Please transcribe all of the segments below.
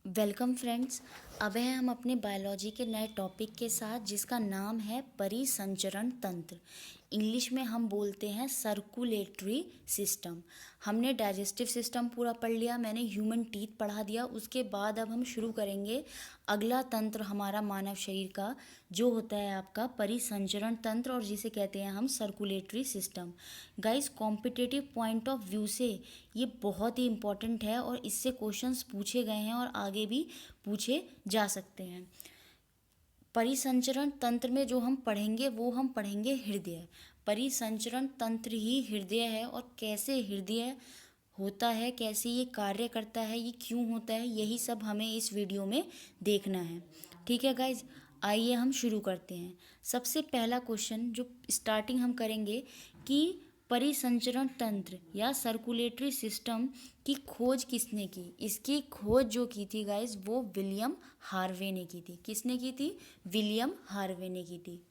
Welcome friends. अब हैं हम अपने बायोलॉजी के नए टॉपिक के साथ जिसका नाम है परिसंचरण तंत्र। इंग्लिश में हम बोलते हैं सर्कुलेटरी सिस्टम। हमने डाइजेस्टिव सिस्टम पूरा पढ़ लिया, मैंने ह्यूमन टीथ पढ़ा दिया। उसके बाद अब हम शुरू करेंगे अगला तंत्र हमारा मानव शरीर का, जो होता है आपका परिसंचरण तंत्र, और जिसे कहते हैं हम circulatory system. Guys, competitive point of view से ये बहुत ही इम्पोर्टेंट है और इससे क्वेश्चंस पूछे गए हैं और आगे भी पूछे जा सकते हैं। परिसंचरण तंत्र में जो हम पढ़ेंगे वो हम पढ़ेंगे हृदय। परिसंचरण तंत्र ही हृदय है, और कैसे हृदय होता है, कैसे ये कार्य करता है, ये क्यों होता है, यही सब हमें इस वीडियो में देखना है। ठीक है गाइज, आइए हम शुरू करते हैं। सबसे पहला क्वेश्चन जो स्टार्टिंग हम करेंगे कि परिसंचरण तंत्र या सर्कुलेटरी सिस्टम की खोज किसने की। इसकी खोज जो की थी गाइज वो विलियम हार्वे ने की थी। किसने की थी? विलियम हार्वे ने की थी।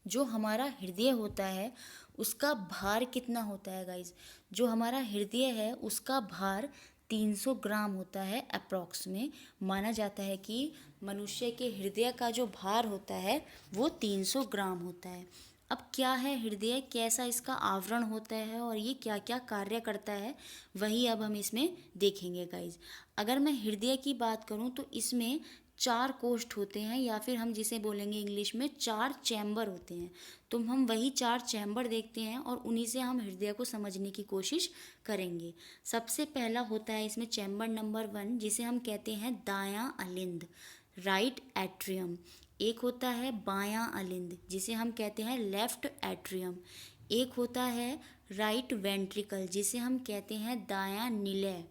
जो हमारा हृदय होता है उसका भार कितना होता है गाइज? जो हमारा हृदय है उसका भार 300 ग्राम होता है अप्रॉक्स में। माना जाता है कि मनुष्य के हृदय का जो भार होता है वो 300 ग्राम होता है। अब क्या है हृदय, कैसा इसका आवरण होता है और ये क्या क्या कार्य करता है, वही अब हम इसमें देखेंगे गाइज। अगर मैं हृदय की बात करूं तो इसमें 4 कोष्ठ होते हैं, या फिर हम जिसे बोलेंगे इंग्लिश में 4 चैम्बर होते हैं। तो हम वही 4 चैम्बर देखते हैं और उन्हीं से हम हृदय को समझने की कोशिश करेंगे। सबसे पहला होता है इसमें चैम्बर नंबर 1, जिसे हम कहते हैं दायां अलिंद, राइट एट्रियम। एक होता है बायां अलिंद, जिसे हम कहते हैं लेफ्ट एट्रियम। एक होता है राइट वेंट्रिकल, जिसे हम कहते हैं दायां निलय।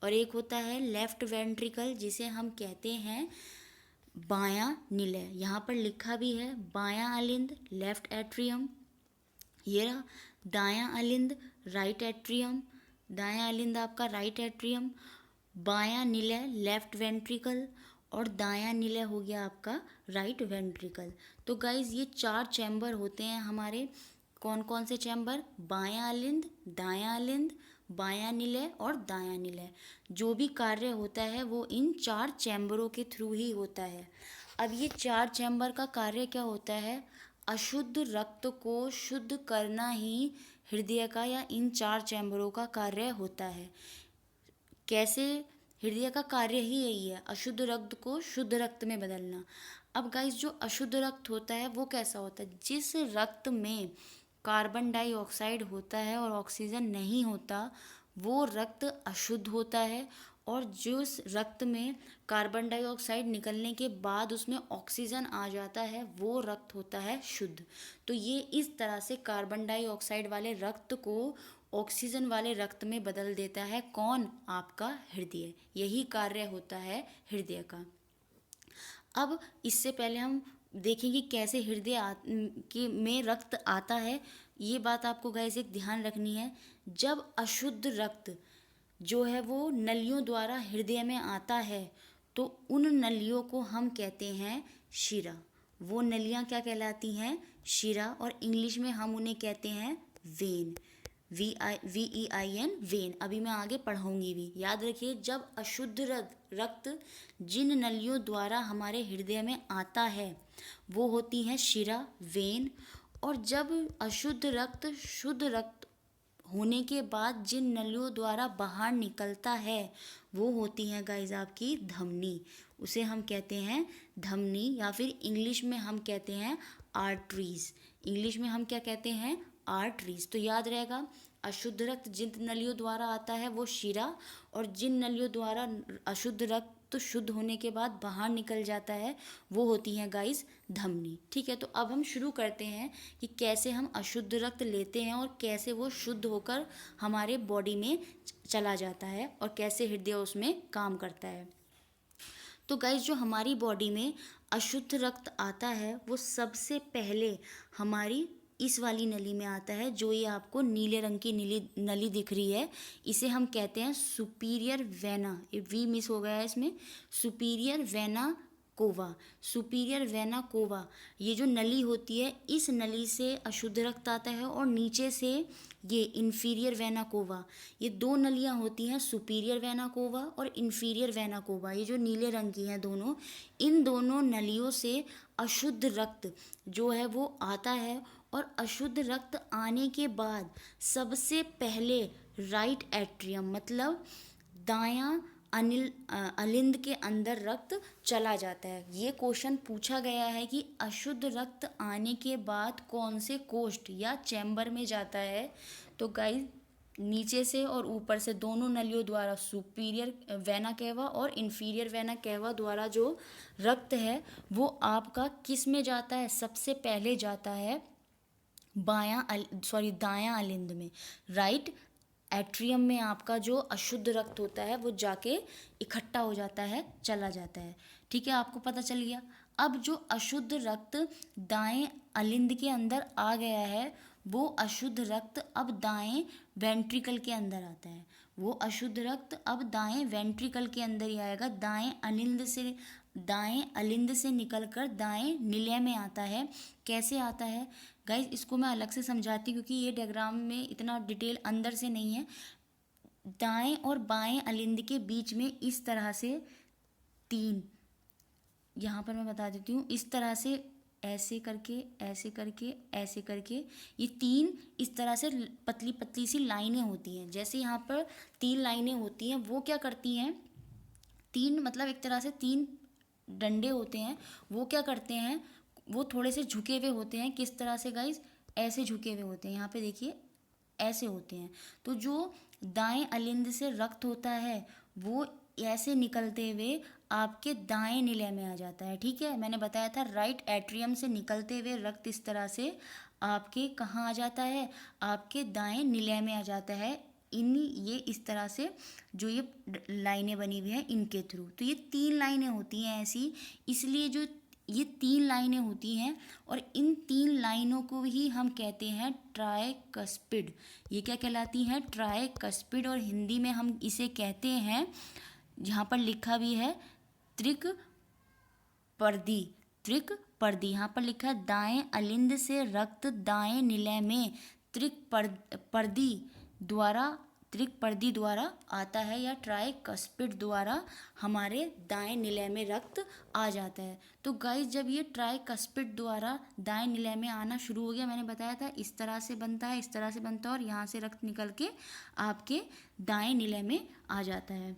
और एक होता है लेफ्ट वेंट्रिकल, जिसे हम कहते हैं बायां निलय। यहाँ पर लिखा भी है बायां अलिंद लेफ्ट एट्रियम, ये रहा दायां अलिंद राइट एट्रियम, दायां अलिंद आपका राइट एट्रियम, बायां निलय लेफ्ट वेंट्रिकल, और दायां निलय हो गया आपका राइट वेंट्रिकल। तो गाइज ये 4 चैम्बर होते हैं हमारे। कौन कौन से चैम्बर? बायां अलिंद, दायां अलिंद, बायां निलय और दायां निलय। जो भी कार्य होता है वो इन 4 चैम्बरों के थ्रू ही होता है। अब ये 4 चैम्बर का कार्य क्या होता है? अशुद्ध रक्त को शुद्ध करना ही हृदय का या इन 4 चैम्बरों का कार्य होता है। कैसे? हृदय का कार्य ही यही है, अशुद्ध रक्त को शुद्ध रक्त में बदलना। अब गाइस, जो अशुद्ध रक्त होता है वो कैसा होता है? जिस रक्त में कार्बन डाइऑक्साइड होता है और ऑक्सीजन नहीं होता, वो रक्त अशुद्ध होता है। और जिस रक्त में कार्बन डाइऑक्साइड निकलने के बाद उसमें ऑक्सीजन आ जाता है, वो रक्त होता है शुद्ध। तो ये इस तरह से कार्बन डाइऑक्साइड वाले रक्त को ऑक्सीजन वाले रक्त में बदल देता है। कौन? आपका हृदय। यही कार्य होता है हृदय का। अब इससे पहले हम देखेंगे कैसे के में रक्त आता है। ये बात आपको गाइस एक ध्यान रखनी है। जब अशुद्ध रक्त जो है वो नलियों द्वारा हृदय में आता है, तो उन नलियों को हम कहते हैं शिरा। वो नलियाँ क्या कहलाती हैं? शिरा। और इंग्लिश में हम उन्हें कहते हैं वेन, VEIN, वेन। अभी मैं आगे पढ़ाऊंगी भी, याद रखिए। जब अशुद्ध रक्त जिन नलियों द्वारा हमारे हृदय में आता है वो होती हैं शिरा, वेन। और जब अशुद्ध रक्त शुद्ध रक्त होने के बाद जिन नलियों द्वारा बाहर निकलता है वो होती हैं गाइस आपकी धमनी। उसे हम कहते हैं धमनी, या फिर इंग्लिश में हम कहते हैं आर्टरीज। इंग्लिश में हम क्या कहते हैं? आर्टरीज। तो याद रहेगा, अशुद्ध रक्त जिन नलियों द्वारा आता है वो शिरा, और जिन नलियों द्वारा अशुद्ध रक्त शुद्ध होने के बाद बाहर निकल जाता है वो होती हैं गाइस धमनी। ठीक है, तो अब हम शुरू करते हैं कि कैसे हम अशुद्ध रक्त लेते हैं और कैसे वो शुद्ध होकर हमारे बॉडी में चला जाता है और कैसे हृदय उसमें काम करता है। तो गाइस, जो हमारी बॉडी में अशुद्ध रक्त आता है वो सबसे पहले हमारी इस वाली नली में आता है, जो ये आपको नीले रंग की नली दिख रही है। इसे हम कहते हैं सुपीरियर वेना। ये वी मिस हो गया है इसमें। Superior vena cava, superior vena cava, ये जो नली होती है इस नली से अशुद्ध रक्त आता है, और नीचे से ये इन्फीरियर वेना कोवा, ये दो नलियाँ होती हैं, सुपीरियर वेना कोवा और इन्फीरियर वेना कोवा, ये जो नीले रंग की हैं दोनों, इन दोनों नलियों से अशुद्ध रक्त जो है वो आता है। और अशुद्ध रक्त आने के बाद सबसे पहले राइट एट्रियम मतलब दायां अलिंद के अंदर रक्त चला जाता है। ये क्वेश्चन पूछा गया है कि अशुद्ध रक्त आने के बाद कौन से कोष्ठ या चैम्बर में जाता है। तो गाइस नीचे से और ऊपर से दोनों नलियों द्वारा सुपीरियर वेना कैवा और इन्फीरियर वेना कैवा द्वारा जो रक्त है वो आपका किस में जाता है, सबसे पहले जाता है दायां अलिंद में, राइट एट्रियम में आपका जो अशुद्ध रक्त होता है वो जाके इकट्ठा हो जाता है, चला जाता है। ठीक है, आपको पता चल गया। अब जो अशुद्ध रक्त दाएं अलिंद के अंदर आ गया है वो अशुद्ध रक्त अब दाएं वेंट्रिकल के अंदर आता है, वो अशुद्ध रक्त अब दाएं वेंट्रिकल के अंदर ही आएगा, दाएं अलिंद से निकलकर दाएं निलय में आता है। कैसे आता है गाइस, इसको मैं अलग से समझाती क्योंकि ये डायग्राम में इतना डिटेल अंदर से नहीं है। दाएं और बाएं अलिंद के बीच में इस तरह से तीन, यहाँ पर मैं बता देती हूँ, इस तरह से ऐसे करके ऐसे करके ऐसे करके ये तीन इस तरह से पतली पतली सी लाइनें होती हैं। जैसे यहाँ पर तीन लाइनें होती हैं, वो क्या करती हैं, तीन मतलब एक तरह से तीन डंडे होते हैं, वो क्या करते हैं, वो थोड़े से झुके हुए होते हैं। किस तरह से गाइस, ऐसे झुके हुए होते हैं, यहाँ पे देखिए ऐसे होते हैं। तो जो दाएं अलिंद से रक्त होता है वो ऐसे निकलते हुए आपके दाएं निलय में आ जाता है। ठीक है, मैंने बताया था राइट एट्रियम से निकलते हुए रक्त इस तरह से आपके कहाँ आ जाता है, आपके दाएं निलय में आ जाता है। ये इस तरह से जो ये लाइनें बनी हुई हैं इनके थ्रू, तो ये तीन लाइनें होती हैं ऐसी, इसलिए जो ये तीन लाइनें होती हैं और इन तीन लाइनों को ही हम कहते हैं ट्राइकस्पिड। ये क्या कहलाती हैं, ट्राइकस्पिड, और हिंदी में हम इसे कहते हैं, यहाँ पर लिखा भी है त्रिक पर्दी, यहाँ पर लिखा है दाएं अलिंद से रक्त दाएं निलय में त्रिक पर्दी द्वारा आता है, या ट्राइकस्पिड द्वारा हमारे दाएं निलय में रक्त आ जाता है। तो गाइस जब ये ट्राइकस्पिड द्वारा दाएं निलय में आना शुरू हो गया, मैंने बताया था इस तरह से बनता है, इस तरह से बनता है, और यहाँ से रक्त निकल के आपके दाएं निलय में आ जाता है।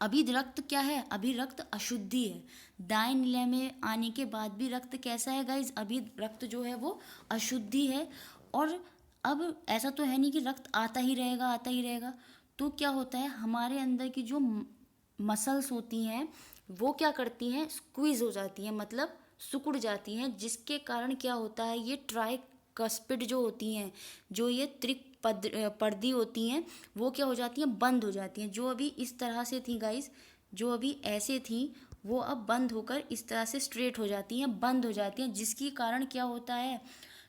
अभी रक्त क्या है, अभी रक्त अशुद्धि है। दाएं निलय में आने के बाद भी रक्त कैसा है गाइज, अभी रक्त जो है वो अशुद्धि है। और अब ऐसा तो है नहीं कि रक्त आता ही रहेगा। तो क्या होता है, हमारे अंदर की जो मसल्स होती हैं वो क्या करती हैं, स्क्वीज हो जाती हैं, मतलब सिकुड़ जाती हैं, जिसके कारण क्या होता है, ये ट्राइकस्पिड जो होती हैं, जो ये पर्दी होती हैं, वो क्या हो जाती हैं, बंद हो जाती हैं। जो अभी इस तरह से थी गाइस, जो अभी ऐसे थी वो अब बंद होकर इस तरह से स्ट्रेट हो जाती हैं, बंद हो जाती हैं, जिसके कारण क्या होता है,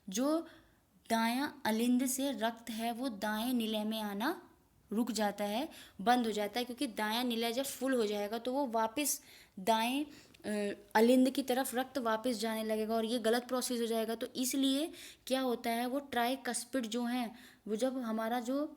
जो दायां अलिंद से रक्त है वो दाएं निलय में आना रुक जाता है, बंद हो जाता है, क्योंकि दायां निलय जब फुल हो जाएगा तो वो वापस दाएं अलिंद की तरफ रक्त वापस जाने लगेगा, और ये गलत प्रोसेस हो जाएगा। तो इसलिए क्या होता है, वो ट्राइकस्पिड जो हैं, वो जब हमारा जो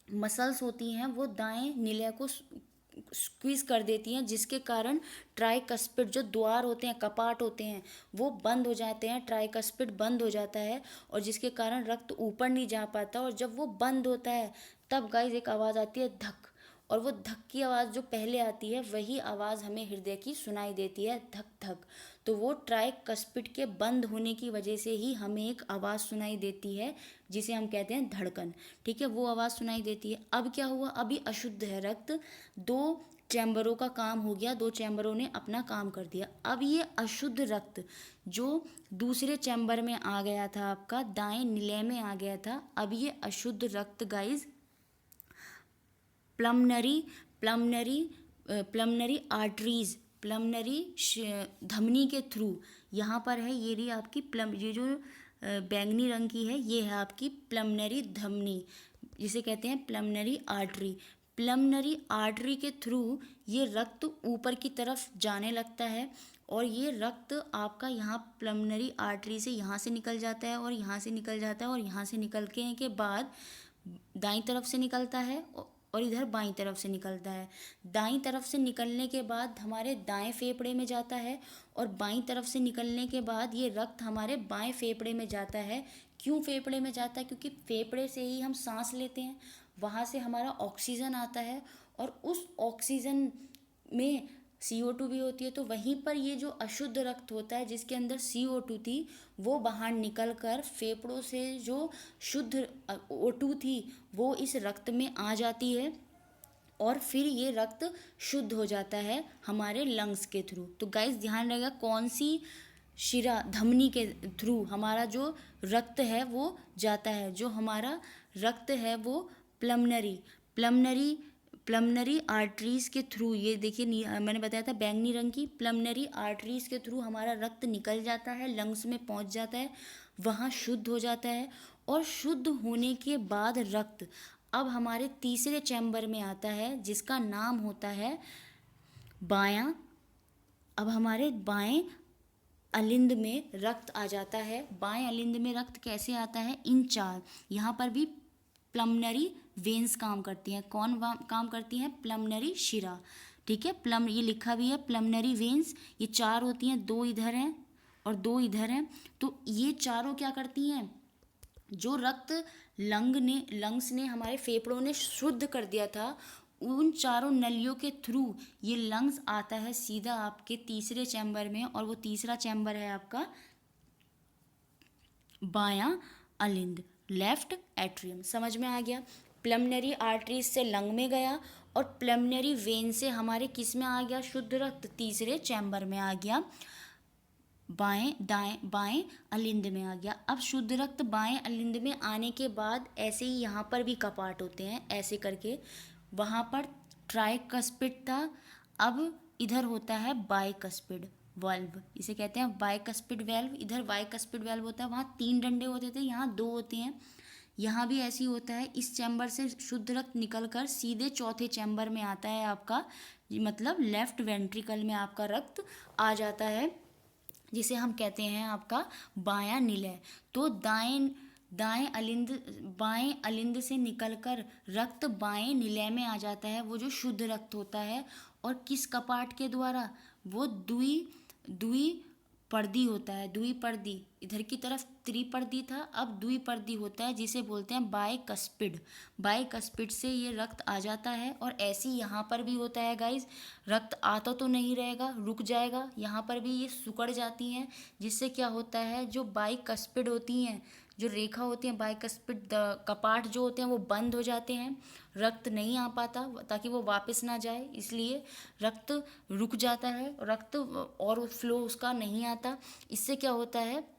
मसल्स होती हैं वो दाएं निलय को स्क्वीज कर देती हैं, जिसके कारण ट्राइकस्पिड जो द्वार होते हैं, कपाट होते हैं, वो बंद हो जाते हैं, ट्राइकस्पिड बंद हो जाता है, और जिसके कारण रक्त ऊपर नहीं जा पाता। और जब वो बंद होता है तब गाइस एक आवाज़ आती है धक, और वो धक की आवाज़ जो पहले आती है वही आवाज़ हमें हृदय की सुनाई देती है, धक धक। तो वो ट्राइकस्पिड के बंद होने की वजह से ही हमें एक आवाज़ सुनाई देती है, जिसे हम कहते हैं धड़कन। ठीक है, वो आवाज़ सुनाई देती है। अब क्या हुआ, अभी अशुद्ध है रक्त, दो चैम्बरों का काम हो गया, दो चैम्बरों ने अपना काम कर दिया। अब ये अशुद्ध रक्त जो दूसरे चैम्बर में आ गया था, आपका दाएं निलय में आ गया था, अब ये अशुद्ध रक्त गाइज प्लमनरी आर्टरीज, प्लमनरी धमनी के थ्रू, यहाँ पर है ये रही आपकी ये जो बैंगनी रंग की है, ये है आपकी प्लमनरी धमनी, जिसे कहते हैं प्लमनरी आर्टरी। प्लमनरी आर्टरी के थ्रू ये रक्त ऊपर की तरफ जाने लगता है और ये रक्त आपका यहाँ प्लमनरी आर्टरी से यहाँ से निकल जाता है और यहाँ से निकल जाता है और यहाँ से निकलने के बाद दाईं तरफ से निकलता है और इधर बाईं तरफ से निकलता है। दाईं तरफ से निकलने के बाद हमारे दाएं फेफड़े में जाता है और बाईं तरफ से निकलने के बाद ये रक्त हमारे बाएं फेफड़े में जाता है। क्यों फेफड़े में जाता है? क्योंकि फेफड़े से ही हम सांस लेते हैं, वहाँ से हमारा ऑक्सीजन आता है और उस ऑक्सीजन में CO2 भी होती है, तो वहीं पर ये जो अशुद्ध रक्त होता है जिसके अंदर CO2 थी वो बाहर निकल कर फेफड़ों से जो शुद्ध O2 थी वो इस रक्त में आ जाती है और फिर ये रक्त शुद्ध हो जाता है हमारे लंग्स के थ्रू। तो गाइस ध्यान रहेगा कौन सी शिरा धमनी के थ्रू हमारा जो रक्त है वो जाता है। जो हमारा रक्त है वो प्लमनरी आर्टरीज के थ्रू, ये देखिए मैंने बताया था बैंगनी रंग की, प्लमनरी आर्टरीज के थ्रू हमारा रक्त निकल जाता है, लंग्स में पहुंच जाता है, वहाँ शुद्ध हो जाता है और शुद्ध होने के बाद रक्त अब हमारे तीसरे चैम्बर में आता है जिसका नाम होता है बायां। अब हमारे बाएं अलिंद में रक्त आ जाता है। बाएं अलिंद में रक्त कैसे आता है? इन चार, यहाँ पर भी प्लमनरी वेन्स काम करती हैं। कौन काम करती हैं? प्लमनरी शिरा। ठीक है, ये लिखा भी है प्लमनरी वेन्स, ये चार होती हैं, दो इधर हैं और दो इधर हैं। तो ये चारों क्या करती हैं? जो रक्त लंग्स ने हमारे फेफड़ों ने शुद्ध कर दिया था, उन चारों नलियों के थ्रू ये लंग्स आता है सीधा आपके तीसरे चैम्बर में और वो तीसरा चैम्बर है आपका बायां अलिंद, लेफ्ट एट्रियम। समझ में आ गया? प्लमनरी आर्टरीज से लंग में गया और प्लमनरी वेन से हमारे किस में आ गया? शुद्ध रक्त तीसरे चैम्बर में आ गया, बाएं अलिंद में आ गया। अब शुद्ध रक्त बाएं अलिंद में आने के बाद ऐसे ही यहाँ पर भी कपाट होते हैं ऐसे करके। वहाँ पर ट्राइकस्पिड था, अब इधर होता है बाइकस्पिड वाल्व, इसे कहते हैं बाइकस्पिड वाल्व। इधर बाइकस्पिड वाल्व होता है, वहाँ 3 डंडे होते थे, यहाँ 2 होते हैं। यहाँ भी ऐसी होता है। इस चैम्बर से शुद्ध रक्त निकलकर सीधे चौथे चैम्बर में आता है आपका, मतलब लेफ्ट वेंट्रिकल में आपका रक्त आ जाता है जिसे हम कहते हैं आपका बायां निलय। तो बाएं अलिंद से निकलकर रक्त बाएं निलय में आ जाता है, वो जो शुद्ध रक्त होता है। और किस कपाट के द्वारा? वो द्विपर्दी होता है, द्विपर्दी। इधर की तरफ त्रिपर्दी था, अब द्विपर्दी होता है जिसे बोलते हैं बाइकस्पिड। बाइकस्पिड से ये रक्त आ जाता है और ऐसे ही यहाँ पर भी होता है गाइज। रक्त आता तो नहीं रहेगा, रुक जाएगा, यहाँ पर भी ये सिकुड़ जाती हैं जिससे क्या होता है, जो बाइकस्पिड होती हैं, जो रेखा होती है बाइकस्पिड कपाट जो होते हैं वो बंद हो जाते हैं, रक्त नहीं आ पाता ताकि वो वापस ना जाए, इसलिए रक्त रुक जाता है, रक्त और फ्लो उसका नहीं आता। इससे क्या होता है,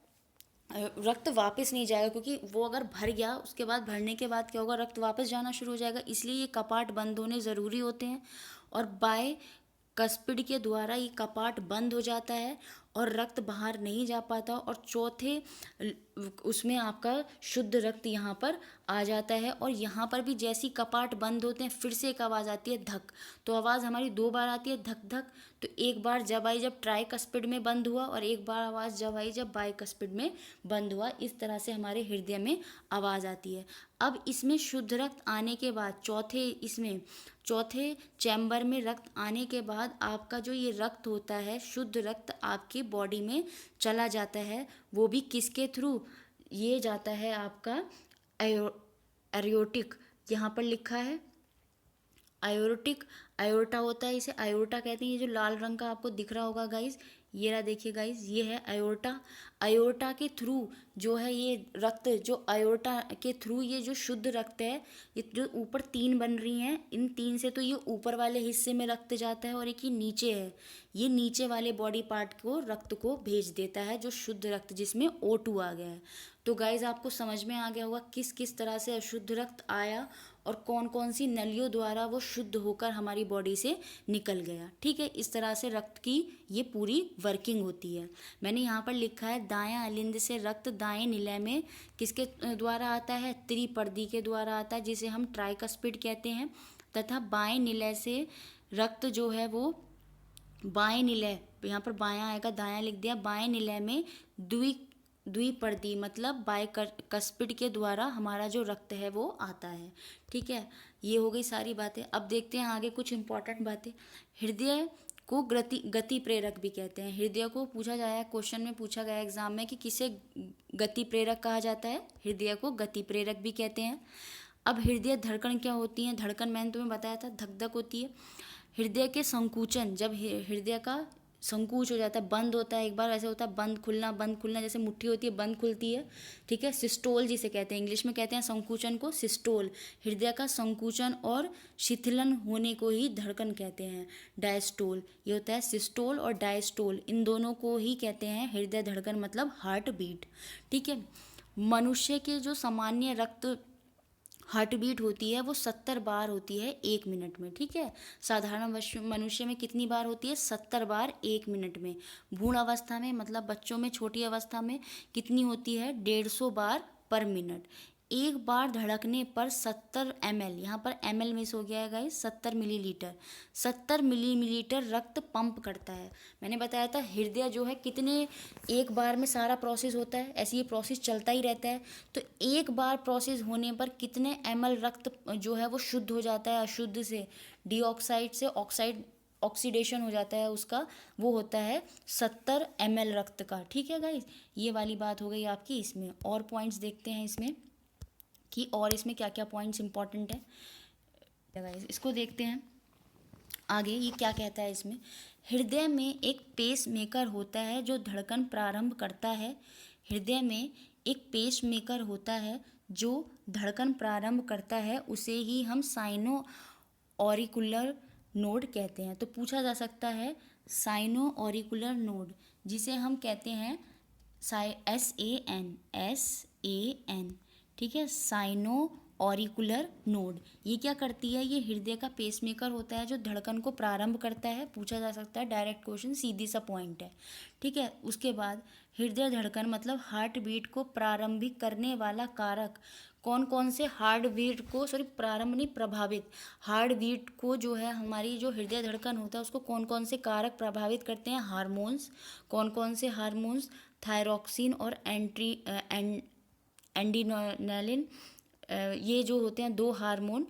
रक्त वापस नहीं जाएगा, क्योंकि वो अगर भर गया उसके बाद भरने के बाद क्या होगा, रक्त वापस जाना शुरू हो जाएगा। इसलिए ये कपाट बंद होने ज़रूरी होते हैं और बाइकस्पिड के द्वारा ये कपाट बंद हो जाता है और रक्त बाहर नहीं जा पाता और चौथे उसमें आपका शुद्ध रक्त यहाँ पर आ जाता है। और यहाँ पर भी जैसी कपाट बंद होते हैं फिर से एक आवाज़ आती है धक। तो आवाज़ हमारी 2 बार आती है धक धक। तो एक बार जब आई जब ट्राइकस्पिड में बंद हुआ और एक बार आवाज़ जब आई जब बाइकस्पिड में बंद हुआ। इस तरह से हमारे हृदय में आवाज़ आती है। अब इसमें शुद्ध रक्त आने के बाद चौथे चैम्बर में रक्त आने के बाद आपका जो ये रक्त होता है, शुद्ध रक्त आपकी बॉडी में चला जाता है। वो भी किसके थ्रू? ये जाता है आपका एरोटिक, यहाँ पर लिखा है आयोटिक, आयोटा होता है, इसे आयोटा कहते हैं। ये जो लाल रंग का आपको दिख रहा होगा गाइज, ये रहा, देखिए गाइज, ये है आयोटा। आयोटा के थ्रू जो है ये रक्त, जो आयोटा के थ्रू ये जो शुद्ध रक्त है, ये जो ऊपर 3 बन रही हैं, इन 3 से तो ये ऊपर वाले हिस्से में रक्त जाता है और एक ये नीचे है, ये नीचे वाले बॉडी पार्ट को रक्त को भेज देता है, जो शुद्ध रक्त जिसमें O2 आ गया है। तो गाइज आपको समझ में आ गया होगा किस किस तरह से अशुद्ध रक्त आया और कौन कौन सी नलियों द्वारा वो शुद्ध होकर हमारी बॉडी से निकल गया। ठीक है, इस तरह से रक्त की ये पूरी वर्किंग होती है। मैंने यहाँ पर लिखा है दायां अलिंद से रक्त दाएं निलय में किसके द्वारा आता है? त्रिपर्दी के द्वारा आता है, जिसे हम ट्राइकस्पिड कहते हैं। तथा बाएं निलय से रक्त जो है वो बाएं निलय, यहाँ पर बायां आएगा, दायां लिख दिया, बाएं निलय में द्विपर्दी मतलब बाइकस्पिड के द्वारा हमारा जो रक्त है वो आता है। ठीक है, ये हो गई सारी बातें। अब देखते हैं आगे कुछ इंपॉर्टेंट बातें। हृदय को गति प्रेरक भी कहते हैं। हृदय को पूछा गया है, क्वेश्चन में पूछा गया एग्जाम में कि किसे गति प्रेरक कहा जाता है। हृदय को गति प्रेरक भी कहते हैं। अब हृदय धड़कन क्या होती है? धड़कन मैंने तुम्हें बताया था, धक धक होती है। हृदय के संकुचन, जब हृदय का संकुच हो जाता है, बंद होता है, एक बार ऐसे होता है बंद खुलना, जैसे मुट्ठी होती है बंद खुलती है। ठीक है, सिस्टोल जिसे कहते हैं, इंग्लिश में कहते हैं संकुचन को सिस्टोल। हृदय का संकुचन और शिथिलन होने को ही धड़कन कहते हैं। डायस्टोल, ये होता है सिस्टोल और डायस्टोल, इन दोनों को ही कहते हैं हृदय धड़कन मतलब हार्ट बीट। ठीक है, मनुष्य के जो सामान्य रक्त हार्ट बीट होती है वो 70 बार होती है 1 मिनट में। ठीक है, साधारण मनुष्य में कितनी बार होती है? 70 बार 1 मिनट में। भ्रूण अवस्था में मतलब बच्चों में, छोटी अवस्था में कितनी होती है? 150 बार पर मिनट। एक बार धड़कने पर 70 ml, यहाँ पर ml मिस हो गया है गाइस, 70 मिलीलीटर, 70 मिलीलीटर रक्त पंप करता है। मैंने बताया था हृदय जो है कितने एक बार में सारा प्रोसेस होता है, ऐसे ये प्रोसेस चलता ही रहता है। तो एक बार प्रोसेस होने पर कितने ml रक्त जो है वो शुद्ध हो जाता है, अशुद्ध से डीऑक्साइड से ऑक्सीडेशन हो जाता है उसका, वो होता है 70 ml रक्त का। ठीक है गाइस, ये वाली बात हो गई आपकी। इसमें और पॉइंट्स देखते हैं इसमें कि और इसमें क्या क्या पॉइंट्स इंपॉर्टेंट है गाइस, इसको देखते हैं आगे। ये क्या कहता है इसमें? हृदय में एक पेस मेकर होता है जो धड़कन प्रारंभ करता है। हृदय में एक पेस मेकर होता है जो धड़कन प्रारंभ करता है, उसे ही हम साइनो ऑरिकुलर नोड कहते हैं। तो पूछा जा सकता है साइनो ऑरिकुलर नोड, जिसे हम कहते हैं SAN। ठीक है, साइनो ऑरिकुलर नोड, ये क्या करती है? ये हृदय का पेसमेकर होता है जो धड़कन को प्रारंभ करता है। पूछा जा सकता है, डायरेक्ट क्वेश्चन, सीधी सा पॉइंट है। ठीक है, उसके बाद हृदय धड़कन मतलब हार्ट बीट को प्रारंभिक करने वाला कारक कौन कौन से हार्ट बीट को, प्रारंभ नहीं, प्रभावित हार्ट बीट को जो है हमारी जो हृदय धड़कन होता है उसको कौन कौन से कारक प्रभावित करते हैं? हार्मोन्स। कौन कौन से हार्मोन्स? थायरॉक्सिन और एंड्रीनलिन, ये जो होते हैं दो हार्मोन,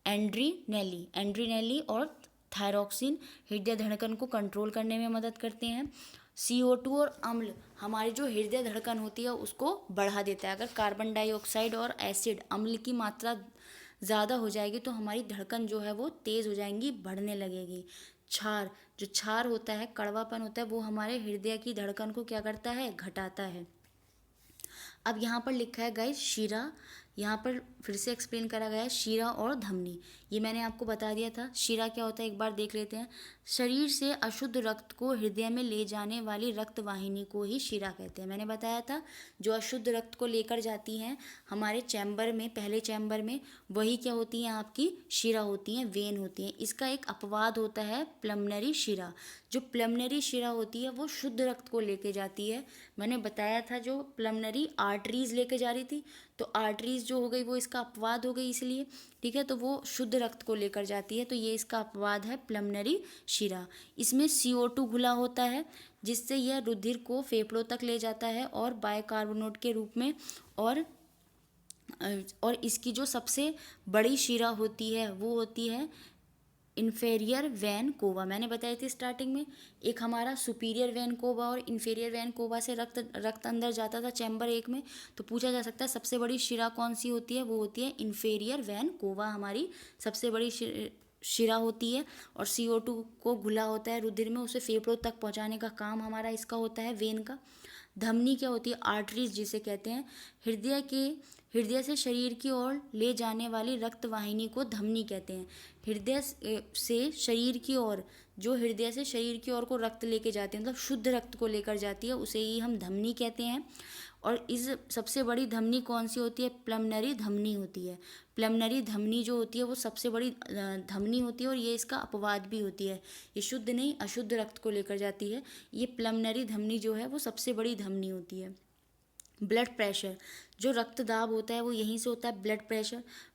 एंड्रीनेली और थायरॉक्सिन हृदय धड़कन को कंट्रोल करने में मदद करते हैं। CO2 और अम्ल हमारी जो हृदय धड़कन होती है उसको बढ़ा देता है। अगर कार्बन डाइऑक्साइड और एसिड, अम्ल की मात्रा ज़्यादा हो जाएगी तो हमारी धड़कन जो है वो तेज़ हो जाएंगी, बढ़ने लगेगी। क्षार, जो क्षार होता है, कड़वापन होता है, वो हमारे हृदय की धड़कन को क्या करता है? घटाता है। अब यहाँ पर लिखा है गाइस शिरा, यहाँ पर फिर से एक्सप्लेन करा गया है शिरा और धमनी। ये मैंने आपको बता दिया था। शिरा क्या होता है एक बार देख लेते हैं। शरीर से अशुद्ध रक्त को हृदय में ले जाने वाली रक्त वाहिनी को ही शिरा कहते हैं। मैंने बताया था जो अशुद्ध रक्त को लेकर जाती हैं हमारे चैम्बर में, पहले चैम्बर में, वही क्या होती हैं? आपकी शिरा होती हैं, वेन होती हैं। इसका एक अपवाद होता है प्लमनरी शिरा। जो प्लमनरी शिरा होती है वो शुद्ध रक्त को लेके जाती है। मैंने बताया था जो प्लमनरी आर्टरीज लेके जा रही थी, तो आर्टरीज जो हो गई वो इसका अपवाद हो गई इसलिए। ठीक है, तो वो शुद्ध रक्त को लेकर जाती है, तो ये इसका अपवाद है प्लमनरी शिरा। इसमें CO2 घुला होता है जिससे यह रुधिर को फेफड़ों तक ले जाता है और बाइकार्बोनेट के रूप में। और इसकी जो सबसे बड़ी शिरा होती है वो होती है इन्फेरियर वैन कोवा। मैंने बताई थी स्टार्टिंग में, एक हमारा सुपीरियर वैन कोवा और इन्फेरियर वैन कोवा से रक्त अंदर जाता था चैम्बर एक में। तो पूछा जा सकता है सबसे बड़ी शिरा कौन सी होती है? वो होती है इन्फेरियर वैन कोवा, हमारी सबसे बड़ी शिरा होती है। और CO2 को घुला होता है रुधिर में, उसे फेफड़ों तक पहुंचाने का काम हमारा इसका होता है, वेन का। धमनी क्या होती है? आर्टरीज जिसे कहते हैं। हृदय से शरीर की ओर ले जाने वाली रक्त वाहिनी को धमनी कहते हैं। हृदय से शरीर की ओर, जो हृदय से शरीर की ओर को रक्त लेके जाते हैं, मतलब शुद्ध रक्त को लेकर जाती है, उसे ही हम धमनी कहते हैं। और इस सबसे बड़ी धमनी कौन सी होती है? प्लमनरी धमनी होती है। प्लमनरी धमनी जो होती है वो सबसे बड़ी धमनी होती है और ये इसका अपवाद भी होती है। ये शुद्ध नहीं, अशुद्ध रक्त को लेकर जाती है। ये प्लमनरी धमनी जो है वो सबसे बड़ी धमनी होती है। ब्लड प्रेशर, जो रक्तदाब होता है वो यहीं से होता है,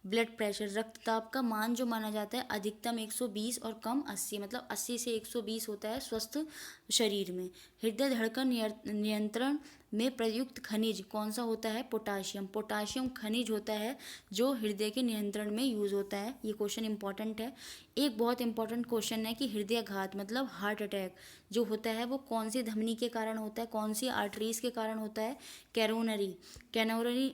ब्लड प्रेशर रक्तदाब का मान जो माना जाता है अधिकतम 120 और कम 80, मतलब 80 से 120 होता है स्वस्थ शरीर में। हृदय धड़कन नियंत्रण में प्रयुक्त खनिज कौन सा होता है? पोटाशियम। पोटाशियम खनिज होता है जो हृदय के नियंत्रण में यूज होता है। ये क्वेश्चन इंपॉर्टेंट है। एक बहुत इंपॉर्टेंट क्वेश्चन है कि हृदयाघात मतलब हार्ट अटैक जो होता है वो कौन सी धमनी के कारण होता है, कौन सी आर्टरीज के कारण होता है? कैरोनरी कैनोररी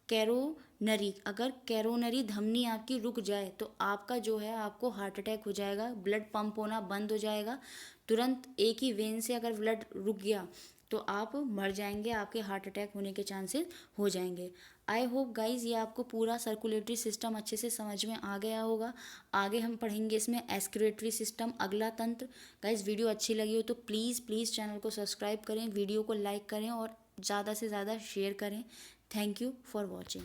कैरोनरी अगर कैरोनरी धमनी आपकी रुक जाए तो आपका जो है आपको हार्ट अटैक हो जाएगा, ब्लड पंप होना बंद हो जाएगा। तुरंत एक ही वेन से अगर ब्लड रुक गया तो आप मर जाएंगे, आपके हार्ट अटैक होने के चांसेस हो जाएंगे। आई होप गाइज ये आपको पूरा सर्कुलेटरी सिस्टम अच्छे से समझ में आ गया होगा। आगे हम पढ़ेंगे इसमें एक्सक्रीटरी सिस्टम, अगला तंत्र। गाइज वीडियो अच्छी लगी हो तो प्लीज़ प्लीज़ चैनल को सब्सक्राइब करें, वीडियो को लाइक करें और ज़्यादा से ज़्यादा शेयर करें। Thank you for watching.